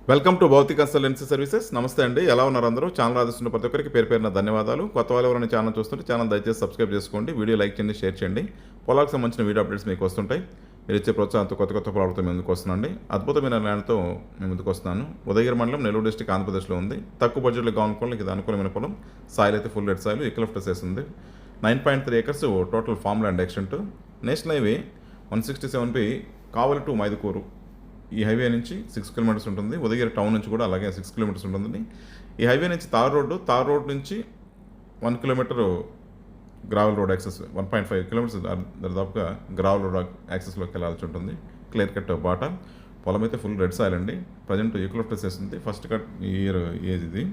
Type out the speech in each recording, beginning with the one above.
Welcome to భౌతిక consultancy services. నమస్తే అండి, ఎలా ఉన్నారు అందరూ? ఛానల్ ఆదిస్తున్న ప్రతి ఒక్కరికి పేరు పేరున ధన్యవాదాలు. కొత్త వాళ్ళు ఎవరైనా ఛానల్ చూస్తుంటే ఛానల్ దయచేసి సబ్స్క్రైబ్ చేసుకోండి, వీడియో లైక్ చేయండి, షేర్ చేయండి. పొలాలకు సంబంధించిన వీడియో అప్డేట్స్ మీకు వస్తుంటాయి. మీరు ఇచ్చే ప్రోత్సాహంతో కొత్త పొలాలతో మేము ముందుకు వస్తున్నాండి. అద్భుతమైన ల్యాండ్తో మేము ముందుకు వస్తున్నాను. ఉదయగిరి మండలం, నెల్లూరు డిస్ట్రిక్ట్, ఆంధ్రప్రదేశ్లో ఉంది. తక్కువ బడ్జెట్లో కావాలనుకోవాలి, ఇది అనుకూలమైన పొలం. సాయిల్ అయితే ఫుల్ రెడ్ సాయిల్, యూకలిప్టస్ వేసింది. 9.3 acres total farm land extent. National highway 167 Kavali to Mydukur. ఈ హైవే నుంచి 6 kilometers ఉంటుంది. ఉదయగిరి టౌన్ నుంచి కూడా అలాగే 6 kilometers ఉంటుందండి. ఈ హైవే నుంచి తార్ రోడ్ నుంచి 1 kilometer gravel road access, 1.5 kilometers దాదాపుగా గ్రావెల్ రోడ్ యాక్సెస్లోకి వెళ్ళాల్సి ఉంటుంది. క్లియర్ కట్ బాట. పొలం అయితే ఫుల్ రెడ్ సాయిల్ అండి. ప్రజెంట్ యూకలిప్టస్ వేస్తుంది. ఫస్ట్ కట్ ఇయర్ ఏజ్ ఇది.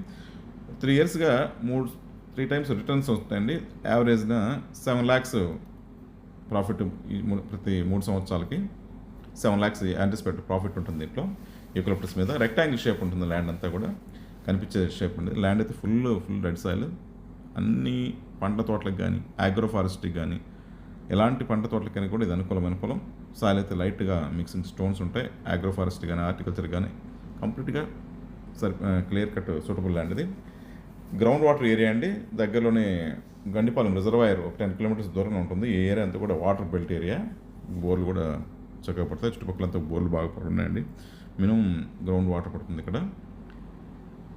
3 yearsగా 3 times రిటర్న్స్ వస్తాయండి. యావరేజ్గా 7 lakhs ప్రాఫిట్ ప్రతి 3 సంవత్సరాలకి 7 lakhs యాంటిసిపేటెడ్ ప్రాఫిట్ ఉంటుంది దీంట్లో. యూకలిప్టస్ మీద రెక్టాంగిల్ షేప్ ఉంటుంది ల్యాండ్ అంతా కూడా, కనిపించే షేప్ ఉంటుంది. ల్యాండ్ అయితే ఫుల్ రెడ్ సాయిల్. అన్ని పంట తోటలకు కానీ, ఆగ్రో ఫారెస్ట్కి కానీ, ఎలాంటి పంట తోటలకైనా కూడా ఇది అనుకూలమైన పొలం. సాయిల్ అయితే లైట్గా మిక్సింగ్ స్టోన్స్ ఉంటాయి. ఆగ్రో ఫారెస్ట్ కానీ, హార్టికల్చర్ కానీ కంప్లీట్గా క్లియర్ కట్ సూటబుల్ ల్యాండ్ ఇది. గ్రౌండ్ వాటర్ ఏరియా అండి. దగ్గరలోనే గండిపాలెం రిజర్వాయర్ ఒక 10 kilometers దూరంగా ఉంటుంది. ఈ ఏరియా అంతా కూడా వాటర్ బెల్ట్ ఏరియా. బోర్లు కూడా చక్కగా పడతాయి. చుట్టుపక్కలంతా బోర్లు బాగా పడున్నాయండి. మినిమం గ్రౌండ్ వాటర్ పడుతుంది ఇక్కడ.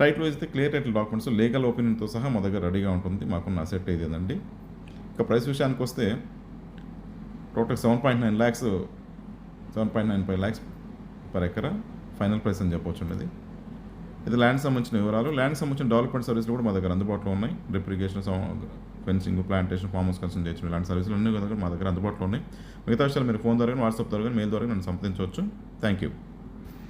టైటిల్ అయితే క్లియర్ టైటిల్ డాక్యుమెంట్స్, లీగల్ ఒపీనియన్తో సహా మా దగ్గర రెడీగా ఉంటుంది. మాకున్న అసెట్ ఇదేనండి. ఇక ప్రైస్ విషయానికి వస్తే total 7.9 lakhs, 7.95 lakhs per acre final price అని చెప్పవచ్చు అండి. ఇది ల్యాండ్ సంబంధించిన వివరాలు. ల్యాండ్ సంబంధించిన డెవలప్మెంట్ సర్వీసులు కూడా మా దగ్గర అందుబాటులో ఉన్నాయి. Drip irrigation, fencing, plantation, farm house consult చేయొచ్చు. ఇలాంటి సర్వీసులు అన్నీ మా దగ్గర అందుబాటులో ఉన్నాయి. మిగతా విషయాలు మీరు ఫోన్ ద్వారా కానీ, వాట్సాప్ ద్వారా కానీ, మెయిల్ ద్వారా నన్ను సంప్రదించవచ్చు. Thank you.